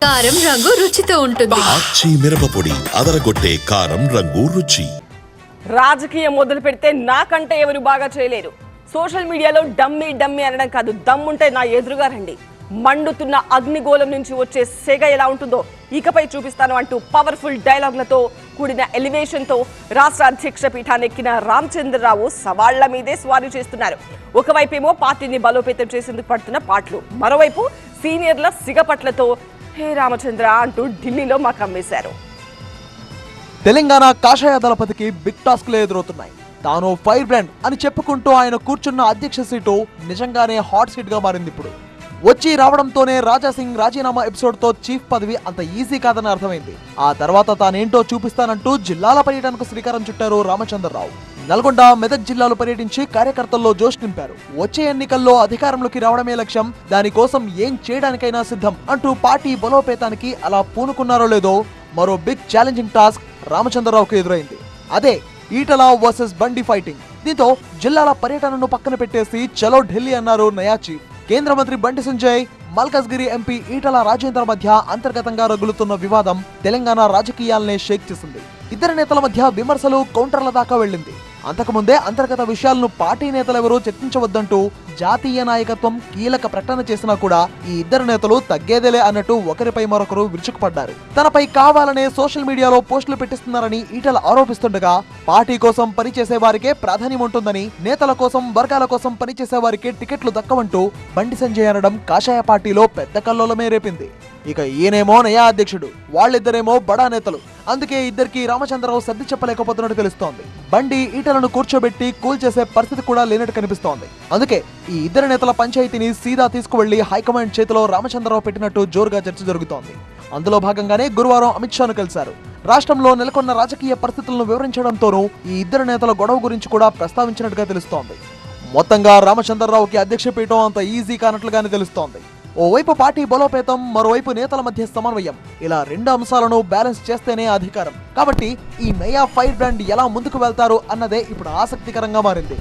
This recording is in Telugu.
కారం రంగు రుచితో ఉంటుంది. ఆచి మిరపపొడి అదరగొట్టే కారం రంగు రుచి. రాజకీయం మొదలు పెడితే నాకంటే ఎవరు బాగా చేయలేరు. సోషల్ మీడియాలో డమ్మీ డమ్మీ అనడం కాదు, దమ్ముంటే నా ఎదురుగా రండి. మండుతున్న అగ్నిగోళం నుంచి వచ్చే సెగ ఎలా ఉంటుందో ఇకపై చూపిస్తాను అంటూ పవర్ఫుల్ డైలాగులతో కూడిన ఎలివేషన్తో రాష్ట్ర అధ్యక్ష పీఠాన్నెక్కిన రామచంద్రరావు సవాళ్ల మీదే స్వారీ చేస్తున్నారు. ఒకవైపేమో పార్టీని బలోపేతం చేసేందుకు పడుతున్న పాటలు, మరోవైపు సీనియర్ల సిగపట్లతో హే రామచంద్ర అంటూ ఢిల్లీలో మాకు అమ్మేశారు. తెలంగాణ కాషాయ దళపతికి బిగ్ టాస్క్లు ఎదురవుతున్నాయి. తాను ఫైర్ బ్రాండ్ అని చెప్పుకుంటూ ఆయన కూర్చున్న అధ్యక్ష సీటు నిజంగానే హాట్ సీట్ గా మారింది. ఇప్పుడు వచ్చి రావడంతోనే రాజాసింగ్ రాజీనామా ఎపిసోడ్ తో చీఫ్ పదవి అంత ఈజీ కాదని అర్థమైంది. ఆ తర్వాత తానేంటో చూపిస్తానంటూ జిల్లాల పర్యటనకు శ్రీకారం చుట్టారు రామచంద్రరావు. నల్గొండ, మెదక్ జిల్లాలు పర్యటించి కార్యకర్తల్లో జోష్ నింపారు. వచ్చే ఎన్నికల్లో అధికారంలోకి రావడమే లక్ష్యం, దానికోసం ఏం చేయడానికైనా సిద్ధం అంటూ పార్టీ బలోపేతానికి అలా పూనుకున్నారో లేదో మరో బిగ్ ఛాలెంజింగ్ టాస్క్ రామచంద్రరావుకు ఎదురైంది. అదే ఈటల వర్సెస్ బండి ఫైటింగ్. దీంతో జిల్లాల పర్యటనను పక్కన పెట్టేసి చలో ఢిల్లీ అన్నారు నయా చీఫ్. కేంద్ర మంత్రి బండి సంజయ్, మల్కజ్గిరి ఎంపీ ఈటల రాజేందర్ మధ్య అంతర్గతంగా రగులుతున్న వివాదం తెలంగాణ రాజకీయాలనే షేక్ చేసింది. ఇద్దరు నేతల మధ్య విమర్శలు, కౌంటర్ల దాకా వెళ్ళింది. అంతకుముందే అంతర్గత విషయాలను పార్టీ నేతలెవరూ చర్చించవద్దంటూ జాతీయ నాయకత్వం కీలక ప్రకటన చేసినా కూడా ఈ ఇద్దరు నేతలు తగ్గేదేలే అన్నట్టు ఒకరిపై మరొకరు విరుచుకుపడ్డారు. తనపై కావాలనే సోషల్ మీడియాలో పోస్టులు పెట్టిస్తున్నారని ఈటల ఆరోపిస్తుండగా, పార్టీ కోసం పనిచేసే వారికే ప్రాధాన్యం ఉంటుందని, నేతల కోసం, వర్గాల కోసం పనిచేసే వారికి టికెట్లు దక్కవంటూ బండి సంజయ్ అనడం కాషాయ పార్టీలో పెద్ద కల్లోలమే రేపింది. ఇక ఈయనేమో నయా అధ్యక్షుడు, వాళ్ళిద్దరేమో బడా నేతలు. అందుకే ఇద్దరికి రామచంద్రరావు సర్ది చెప్పలేకపోతున్నట్టు తెలుస్తోంది. బండి ఈటలను కూర్చోబెట్టి కూల్ చేసే పరిస్థితి కూడా లేనట్టు కనిపిస్తోంది. అందుకే ఈ ఇద్దరు నేతల పంచాయతీని సీదా తీసుకువెళ్లి హైకమాండ్ చేతిలో రామచంద్రరావు పెట్టినట్టు జోరుగా చర్చ జరుగుతోంది. అందులో భాగంగానే గురువారం అమిత్ షాను కలిశారు. రాష్ట్రంలో నెలకొన్న రాజకీయ పరిస్థితులను వివరించడంతోనూ ఈ ఇద్దరు నేతల గొడవ గురించి కూడా ప్రస్తావించినట్టుగా తెలుస్తోంది. మొత్తంగా రామచంద్రరావుకి అధ్యక్ష పీఠం అంత ఈజీ కానట్లుగానే తెలుస్తోంది. ఓవైపు పార్టీ బలోపేతం, మరోవైపు నేతల మధ్య సమన్వయం, ఇలా రెండు అంశాలను బ్యాలెన్స్ చేస్తేనే అధికారం. కాబట్టి ఈ నయా ఫైర్ బ్రాండ్ ఎలా ముందుకు వెళ్తారు అన్నదే ఇప్పుడు ఆసక్తికరంగా మారింది.